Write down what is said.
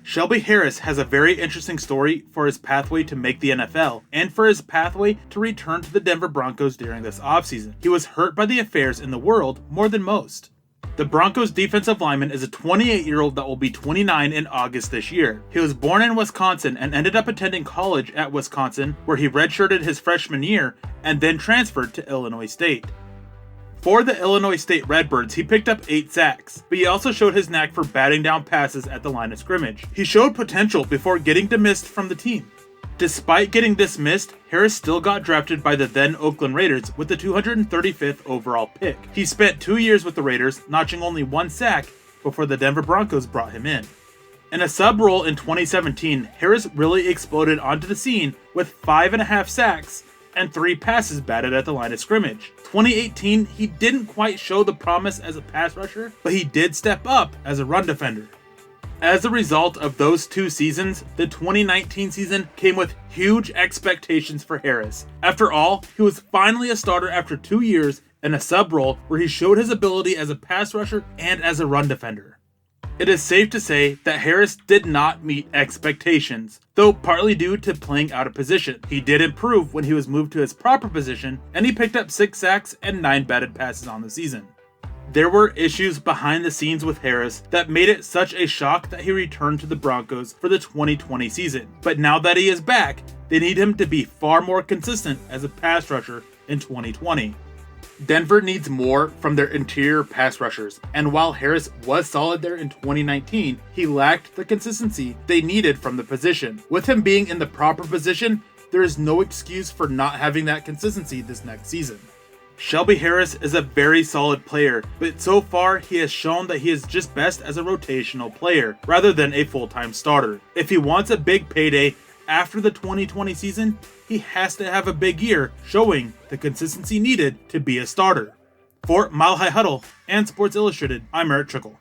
Shelby Harris has a very interesting story for his pathway to make the NFL and for his pathway to return to the Denver Broncos during this offseason. He was hurt by the affairs in the world more than most. The Broncos defensive lineman is a 28-year-old that will be 29 in August this year. He was born in Wisconsin and ended up attending college at Wisconsin, where he redshirted his freshman year and then transferred to Illinois State. For the Illinois State Redbirds, he picked up 8 sacks, but he also showed his knack for batting down passes at the line of scrimmage. He showed potential before getting dismissed from the team. Despite getting dismissed, Harris still got drafted by the then Oakland Raiders with the 235th overall pick. He spent 2 years with the Raiders, notching only 1 sack before the Denver Broncos brought him in. In a sub role in 2017, Harris really exploded onto the scene with 5.5 sacks and 3 passes batted at the line of scrimmage. 2018, he didn't quite show the promise as a pass rusher, but he did step up as a run defender. As a result of those 2 seasons, the 2019 season came with huge expectations for Harris. After all, he was finally a starter after 2 years in a sub role where he showed his ability as a pass rusher and as a run defender. It is safe to say that Harris did not meet expectations, though partly due to playing out of position. He did improve when he was moved to his proper position, and he picked up 6 sacks and 9 batted passes on the season. There were issues behind the scenes with Harris that made it such a shock that he returned to the Broncos for the 2020 season. But now that he is back, they need him to be far more consistent as a pass rusher in 2020. Denver needs more from their interior pass rushers, and while Harris was solid there in 2019, he lacked the consistency they needed from the position. With him being in the proper position, there is no excuse for not having that consistency this next season. Shelby Harris is a very solid player, but so far he has shown that he is just best as a rotational player, rather than a full-time starter. If he wants a big payday after the 2020 season, he has to have a big year, showing the consistency needed to be a starter. For Mile High Huddle and Sports Illustrated, I'm Eric Trickle.